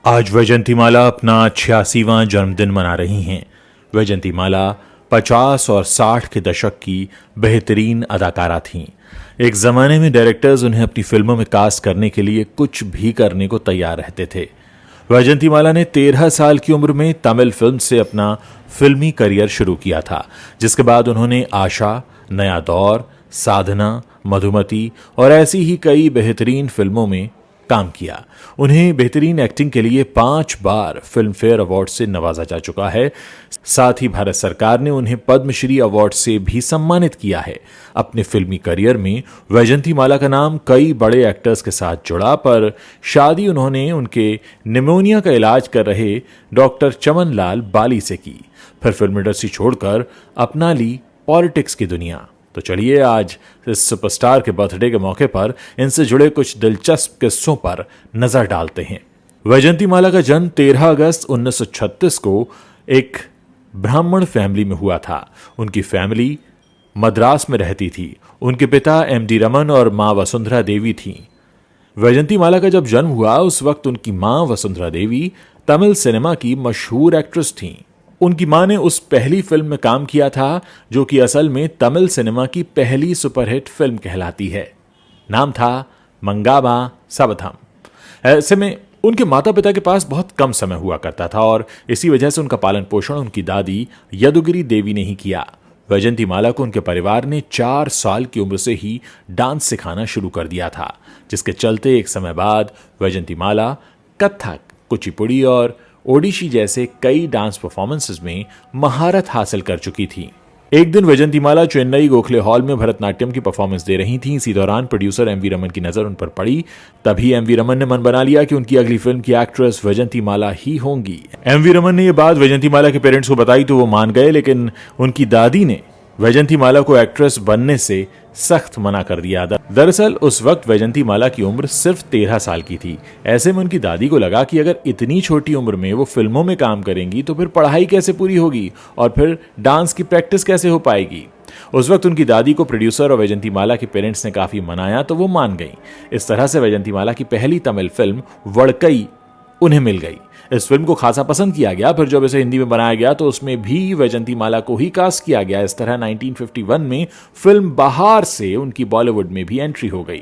आज वैजंतीमाला अपना 86वां जन्मदिन मना रही हैं। वैजंतीमाला 50 और 60 के दशक की बेहतरीन अदाकारा थीं। एक जमाने में डायरेक्टर्स उन्हें अपनी फिल्मों में कास्ट करने के लिए कुछ भी करने को तैयार रहते थे। वैजंतीमाला ने 13 साल की उम्र में तमिल फिल्म से अपना फिल्मी करियर शुरू किया था, जिसके बाद उन्होंने आशा, नया दौर, साधना, मधुमती और ऐसी ही कई बेहतरीन फिल्मों में काम किया। उन्हें बेहतरीन एक्टिंग के लिए 5 बार फिल्म फेयर अवार्ड से नवाजा जा चुका है। साथ ही भारत सरकार ने उन्हें पद्मश्री अवार्ड से भी सम्मानित किया है। अपने फिल्मी करियर में वैजंतीमाला का नाम कई बड़े एक्टर्स के साथ जुड़ा, पर शादी उन्होंने उनके निमोनिया का इलाज कर रहे डॉक्टर चमनलाल बाली से की। फिर फिल्म इंडस्ट्री छोड़कर अपना ली पॉलिटिक्स की दुनिया। तो चलिए आज इस सुपरस्टार के बर्थडे के मौके पर इनसे जुड़े कुछ दिलचस्प किस्सों पर नजर डालते हैं। वैजंतीमाला का जन्म 13 अगस्त 1936 को एक ब्राह्मण फैमिली में हुआ था। उनकी फैमिली मद्रास में रहती थी। उनके पिता एमडी रमन और मां वसुंधरा देवी थीं। वैजंतीमाला का जब जन्म हुआ उस वक्त उनकी मां वसुंधरा देवी तमिल सिनेमा की मशहूर एक्ट्रेस थीं। उनकी मां ने उस पहली फिल्म में काम किया था जो कि असल में तमिल सिनेमा की पहली सुपरहिट फिल्म कहलाती है। नाम था मंगाबा सबथम। ऐसे में उनके माता पिता के पास बहुत कम समय हुआ करता था और इसी वजह से उनका पालन पोषण उनकी दादी यदुगिरी देवी ने ही किया। वैजंतीमाला को उनके परिवार ने 4 साल की उम्र से ही डांस सिखाना शुरू कर दिया था, जिसके चलते एक समय बाद वैजंतीमाला कथक, कुचिपुड़ी और ओडिशी जैसे कई डांस परफॉर्मेंसेस में महारत हासिल कर चुकी थी। एक दिन वैजंतीमाला चेन्नई गोखले हॉल में भरतनाट्यम की परफॉर्मेंस दे रही थीं। इसी दौरान प्रोड्यूसर एमवी रमन की नजर उन पर पड़ी। तभी एमवी रमन ने मन बना लिया कि उनकी अगली फिल्म की एक्ट्रेस वैजंतीमाला ही होंगी। एमवी रमन ने यह बात वैजंतीमाला के पेरेंट्स को बताई तो वो मान गए, लेकिन उनकी दादी ने वैजंतीमाला को एक्ट्रेस बनने से सख्त मना कर दिया। दरअसल उस वक्त वैजंतीमाला की उम्र सिर्फ 13 साल की थी। ऐसे में उनकी दादी को लगा कि अगर इतनी छोटी उम्र में वो फिल्मों में काम करेंगी तो फिर पढ़ाई कैसे पूरी होगी और फिर डांस की प्रैक्टिस कैसे हो पाएगी। उस वक्त उनकी दादी को प्रोड्यूसर और वैजंतीमाला के पेरेंट्स ने काफी मनाया तो वो मान गई। इस तरह से वैजंतीमाला की पहली तमिल फिल्म वड़कई उन्हें मिल गई। इस फिल्म को खासा पसंद किया गया। फिर जब इसे हिंदी में बनाया गया तो उसमें भी वैजंतीमाला को ही कास्ट किया गया। इस तरह 1951 में फिल्म बहार से उनकी बॉलीवुड में भी एंट्री हो गई।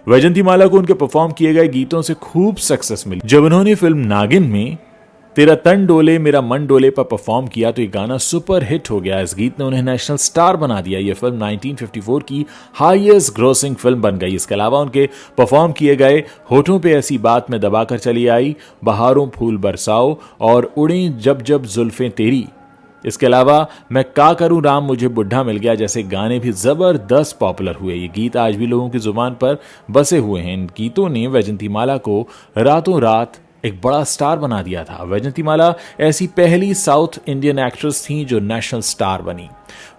वैजंतीमाला को उनके परफॉर्म किए गए गीतों से खूब सक्सेस मिली। जब उन्होंने फिल्म नागिन में तेरा तन डोले मेरा मन डोले पर परफॉर्म किया तो ये गाना सुपर हिट हो गया। इस गीत ने उन्हें नेशनल स्टार बना दिया। यह फिल्म 1954 की हाईएस्ट ग्रोसिंग फिल्म बन गई। इसके अलावा उनके परफॉर्म किए गए होठों पे ऐसी बात में दबाकर चली आई, बहारों फूल बरसाओ और उड़ें जब जब जुल्फें तेरी, इसके अलावा मैं का करूं राम मुझे बुढ़ा मिल गया जैसे गाने भी जबरदस्त पॉपुलर हुए। ये गीत आज भी लोगों की जुबान पर बसे हुए हैं। इन गीतों ने वैजंतीमाला को रातों रात एक बड़ा स्टार बना दिया था। वैजंतीमाला ऐसी पहली साउथ इंडियन एक्ट्रेस थी जो नेशनल स्टार बनी।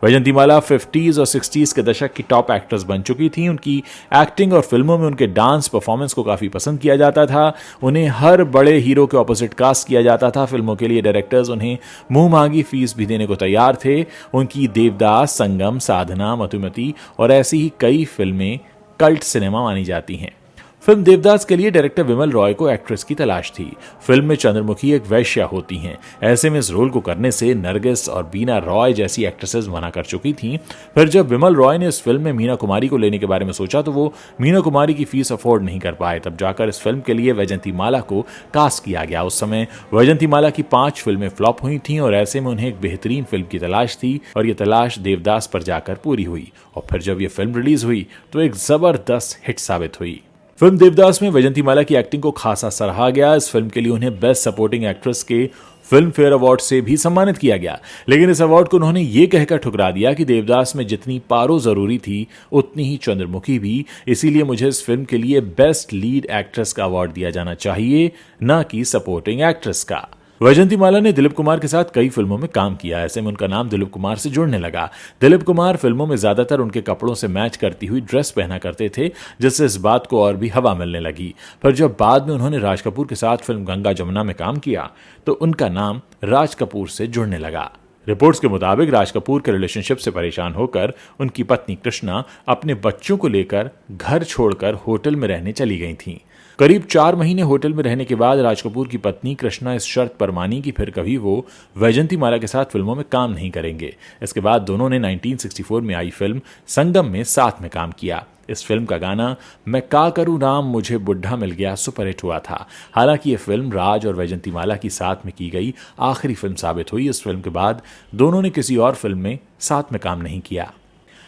वैजंतीमाला 50s और 60s के दशक की टॉप एक्ट्रेस बन चुकी थी। उनकी एक्टिंग और फिल्मों में उनके डांस परफॉर्मेंस को काफी पसंद किया जाता था। उन्हें हर बड़े हीरो के ऑपोजिट कास्ट किया जाता था। फिल्मों के लिए डायरेक्टर्स उन्हें मुंह मांगी फीस भी देने को तैयार थे। उनकी देवदास, संगम, साधना, मधुमती और ऐसी ही कई फिल्में कल्ट सिनेमा मानी जाती हैं। फिल्म देवदास के लिए डायरेक्टर विमल रॉय को एक्ट्रेस की तलाश थी। फिल्म में चंद्रमुखी एक वैश्या होती हैं। ऐसे में इस रोल को करने से नरगिस और बीना रॉय जैसी एक्ट्रेसेस मना कर चुकी थीं। फिर जब विमल रॉय ने इस फिल्म में मीना कुमारी को लेने के बारे में सोचा तो वो मीना कुमारी की फीस अफोर्ड नहीं कर पाए। तब जाकर इस फिल्म के लिए वैजंतीमाला को कास्ट किया गया। उस समय वैजंतीमाला की 5 फिल्में फ्लॉप हुई थीं और ऐसे में उन्हें एक बेहतरीन फिल्म की तलाश थी और ये तलाश देवदास पर जाकर पूरी हुई। और फिर जब ये फिल्म रिलीज हुई तो एक जबरदस्त हिट साबित हुई। फिल्म देवदास में वैजंतीमाला की एक्टिंग को खासा सराहा गया। इस फिल्म के लिए उन्हें बेस्ट सपोर्टिंग एक्ट्रेस के फिल्म फेयर अवार्ड से भी सम्मानित किया गया, लेकिन इस अवार्ड को उन्होंने ये कहकर ठुकरा दिया कि देवदास में जितनी पारो जरूरी थी उतनी ही चंद्रमुखी भी, इसीलिए मुझे इस फिल्म के लिए बेस्ट लीड एक्ट्रेस का अवार्ड दिया जाना चाहिए, न कि सपोर्टिंग एक्ट्रेस का। वैजंतीमाला ने दिलीप कुमार के साथ कई फिल्मों में काम किया। ऐसे में उनका नाम दिलीप कुमार से जुड़ने लगा। दिलीप कुमार फिल्मों में ज्यादातर उनके कपड़ों से मैच करती हुई ड्रेस पहना करते थे, जिससे इस बात को और भी हवा मिलने लगी। पर जब बाद में उन्होंने राज कपूर के साथ फिल्म गंगा जमुना में काम किया तो उनका नाम राज कपूर से जुड़ने लगा। रिपोर्ट्स के मुताबिक राज कपूर के रिलेशनशिप से परेशान होकर उनकी पत्नी कृष्णा अपने बच्चों को लेकर घर छोड़कर होटल में रहने चली गई थीं। करीब 4 महीने होटल में रहने के बाद राज कपूर की पत्नी कृष्णा इस शर्त पर मानी कि फिर कभी वो वैजंतीमाला के साथ फिल्मों में काम नहीं करेंगे। इसके बाद दोनों ने 1964 में आई फिल्म संगम में साथ में काम किया। इस फिल्म का गाना मैं का करूं राम मुझे बुढ़ा मिल गया सुपरहिट हुआ था। हालांकि यह फिल्म राज और वैजंतीमाला की साथ में की गई आखिरी फिल्म साबित हुई। इस फिल्म के बाद दोनों ने किसी और फिल्म में साथ में काम नहीं किया।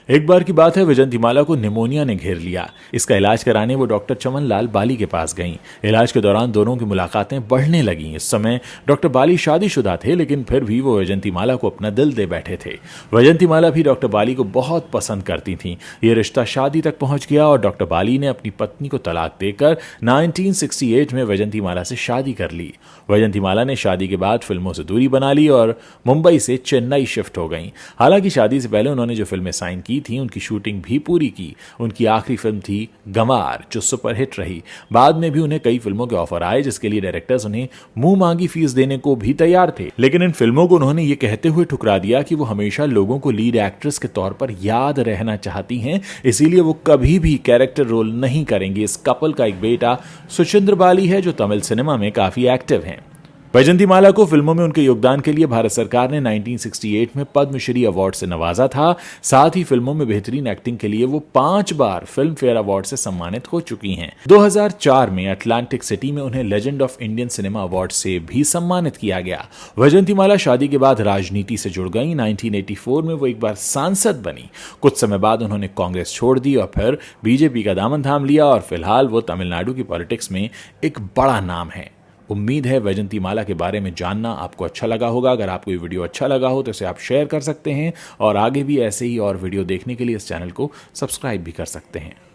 एक बार की बात है, वैजंतीमाला को निमोनिया ने घेर लिया। इसका इलाज कराने वो डॉक्टर चमन लाल बाली के पास गईं। इलाज के दौरान दोनों की मुलाकातें बढ़ने लगीं। इस समय डॉक्टर बाली शादीशुदा थे, लेकिन फिर भी वो वैजंतीमाला को अपना दिल दे बैठे थे। वैजंतीमाला भी डॉक्टर बाली को बहुत पसंद करती थीं। ये रिश्ता शादी तक पहुंच गया और डॉक्टर बाली ने अपनी पत्नी को तलाक देकर 1968 में वैजंतीमाला से शादी कर ली। वैजंतीमाला ने शादी के बाद फिल्मों से दूरी बना ली और मुंबई से चेन्नई शिफ्ट हो गईं। हालांकि शादी से पहले उन्होंने जो फिल्में साइन की थी उनकी शूटिंग भी पूरी की। उनकी आखिरी फिल्म थी गंवार, जो सुपरहिट रही। बाद में भी उन्हें कई फिल्मों के ऑफर आए, जिसके लिए डायरेक्टर्स उन्हें मुंह मांगी फीस देने को भी तैयार थे, लेकिन इन फिल्मों को उन्होंने ये कहते हुए ठुकरा दिया कि वो हमेशा लोगों को लीड एक्ट्रेस के तौर पर याद रहना चाहती हैं, इसीलिए वो कभी भी कैरेक्टर रोल नहीं करेंगी। इस कपल का एक बेटा सुचिंद्र बाली है, जो तमिल सिनेमा में काफी एक्टिव हैं। वैजंतीमाला को फिल्मों में उनके योगदान के लिए भारत सरकार ने 1968 में पद्मश्री अवार्ड से नवाजा था। साथ ही फिल्मों में बेहतरीन एक्टिंग के लिए वो 5 बार फिल्म फेयर अवार्ड से सम्मानित हो चुकी हैं। 2004 में अटलांटिक सिटी में उन्हें legend of Indian cinema award से भी सम्मानित किया गया। वैजंतीमाला शादी के बाद राजनीति से जुड़ गई। 1984 में वो एक बार सांसद बनी। कुछ समय बाद उन्होंने कांग्रेस छोड़ दी और फिर बीजेपी का दामन थाम लिया और फिलहाल वो तमिलनाडु की पॉलिटिक्स में एक बड़ा नाम है। उम्मीद है वैजंतीमाला के बारे में जानना आपको अच्छा लगा होगा। अगर आपको ये वीडियो अच्छा लगा हो तो इसे आप शेयर कर सकते हैं और आगे भी ऐसे ही और वीडियो देखने के लिए इस चैनल को सब्सक्राइब भी कर सकते हैं।